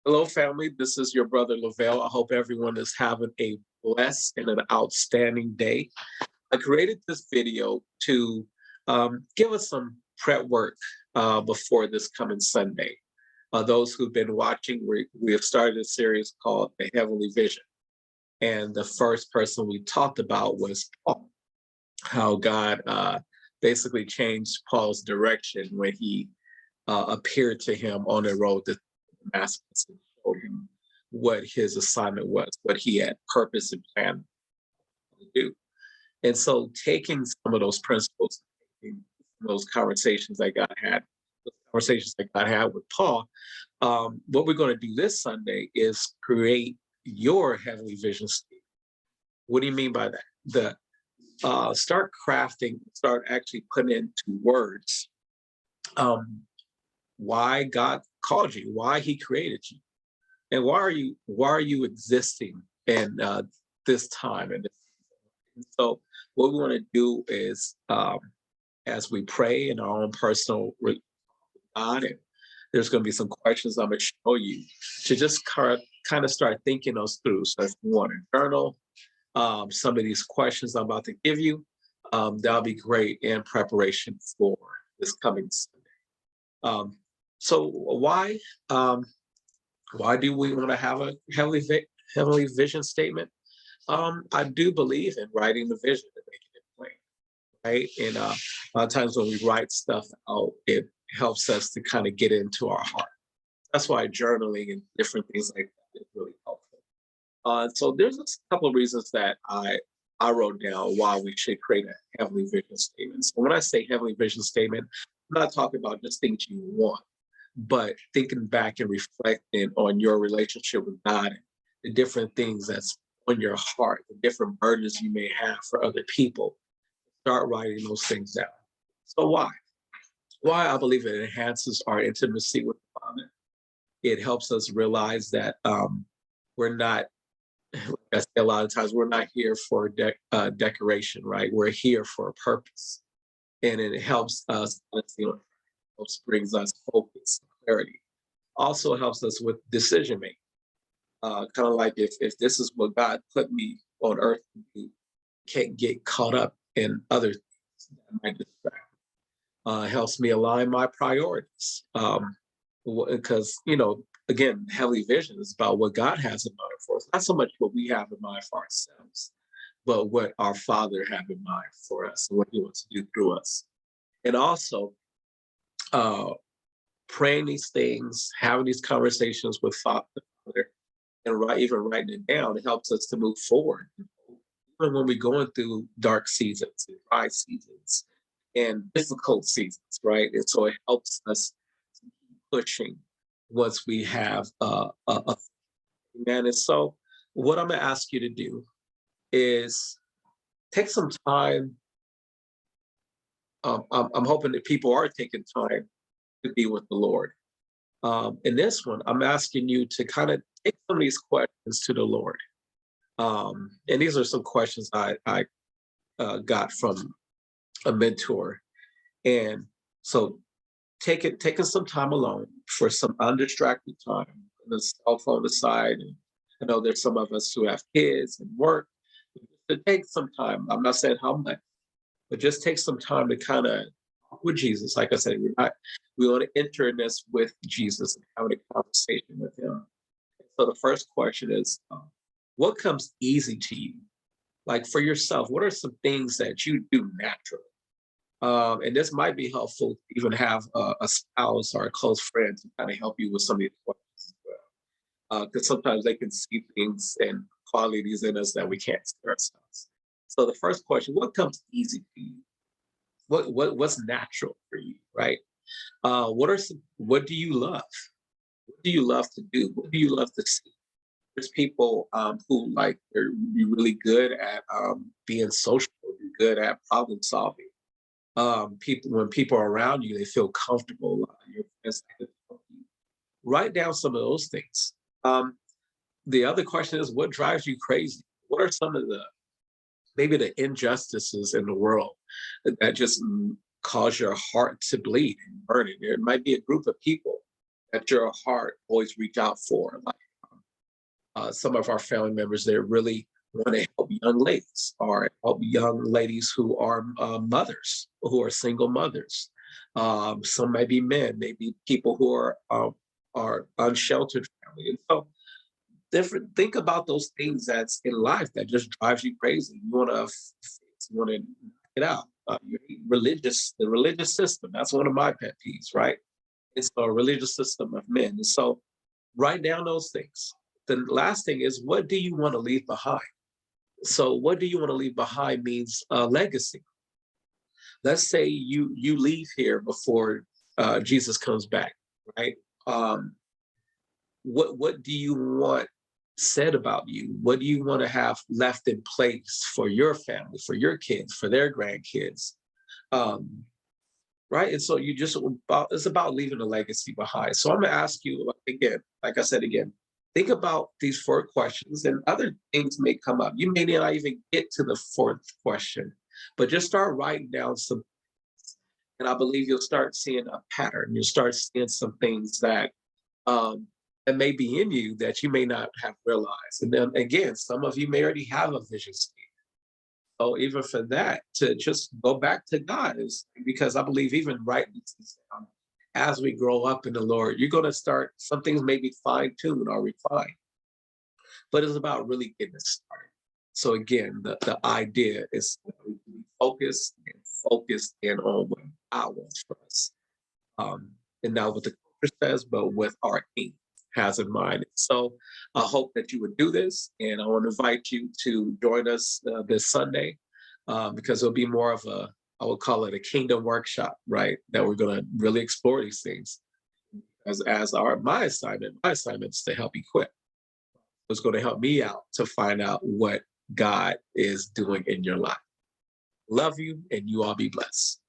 Hello, family. This is your brother Lavelle. I hope everyone is having a blessed and an outstanding day. I created this video to give us some prep work before this coming Sunday. Those who've been watching, we have started a series called The Heavenly Vision. And the first person we talked about was Paul, how God basically changed Paul's direction when he appeared to him on the road to Damascus and showed him what his assignment was, what he had purpose and plan to do. And so taking some of those principles, taking those conversations that God had with Paul, what we're going to do this Sunday is create your heavenly vision statement. What do you mean by that? The Start crafting, start actually putting into words um, why God called you, why He created you, and why are you existing in this time and this season. And so, what we want to do is, as we pray in our own personal God, and there's going to be some questions I'm going to show you to just kind of start thinking those through. So, if you want to journal some of these questions I'm about to give you, that'll be great in preparation for this coming Sunday. Um, so um, why do we want to have a heavenly vision statement? I do believe in writing the vision and making it plain, right? And a lot of times when we write stuff out, it helps us to kind of get into our heart. That's why journaling and different things like that is really helpful. So there's a couple of reasons that I wrote down why we should create a heavenly vision statement. So when I say heavenly vision statement, I'm not talking about just things you want, but thinking back and reflecting on your relationship with God and the different things that's on your heart, the different burdens you may have for other people. Start writing those things down. So why I believe it enhances our intimacy with the Father. It helps us realize that we're not, like I say a lot of times, we're not here for decoration, right? We're here for a purpose, and it helps us, helps brings us focus, clarity. Also helps us with decision making. Kind of like if this is what God put me on earth to do, can't get caught up in other things that might distract. Helps me align my priorities. Because, again, heavenly vision is about what God has in mind for us, not so much what we have in mind for ourselves, but what our Father have in mind for us and what He wants to do through us. And also, uh, praying these things, having these conversations with Father, and even writing it down, it helps us to move forward. Even when we're going through dark seasons and dry seasons and difficult seasons, right? And so it helps us pushing once we have man. And so what I'm gonna ask you to do is take some time. I'm hoping that people are taking time to be with the Lord. In this one, I'm asking you to kind of take some of these questions to the Lord. And these are some questions I got from a mentor. And so taking some time alone for some undistracted time, the cell phone aside. And I know there's some of us who have kids and work. To take some time, I'm not saying how much, but just take some time to kind of with Jesus. Like I said, we want to enter in this with Jesus and having a conversation with Him. So the first question is, what comes easy to you? Like for yourself, what are some things that you do naturally? And this might be helpful to even have a spouse or a close friend to kind of help you with some of these questions as well. Because sometimes they can see things and qualities in us that we can't see ourselves. So the first question: what comes easy to you? What's natural for you, right? What do you love? What do you love to do? What do you love to see? There's people who like they're really good at being social, you're good at problem solving. People when people are around you, they feel comfortable. Your friends like to help you. Write down some of those things. Um, the other question is, what drives you crazy? What are some of the maybe the injustices in the world that just cause your heart to bleed and burn it? There might be a group of people that your heart always reach out for. Like some of our family members that really want to help young ladies or help young ladies who are mothers, who are single mothers. Some may be men, maybe people who are unsheltered family. And so different think about those things that's in life that just drives you crazy. You want to get out. You hate the religious system. That's one of my pet peeves, right? It's a religious system of men. And so write down those things. The last thing is, what do you want to leave behind? So what do you want to leave behind means legacy. Let's say you leave here before Jesus comes back, right? Um, what do you want said about you? What do you want to have left in place for your family, for your kids, for their grandkids? Um, right? And so you just about it's about leaving a legacy behind. So I'm gonna ask you again, like I said again, think about these four questions, and other things may come up. You may not even get to the fourth question, but just start writing down some, and I believe you'll start seeing a pattern. You'll start seeing some things um, that may be in you that you may not have realized. And then again, some of you may already have a vision statement. So even for that, to just go back to God is because I believe even writing these down as we grow up in the Lord, you're going to start, some things may be fine tuned or refined, but it's about really getting it started. So again, the idea is to be focused in on what God wants for us. And not what the culture says, but what our King has in mind. So I hope that you would do this, and I want to invite you to join us this Sunday because it'll be more of I would call it a kingdom workshop, right? That we're going to really explore these things as my assignment is to help equip. It's going to help me out to find out what God is doing in your life. Love you, and you all be blessed.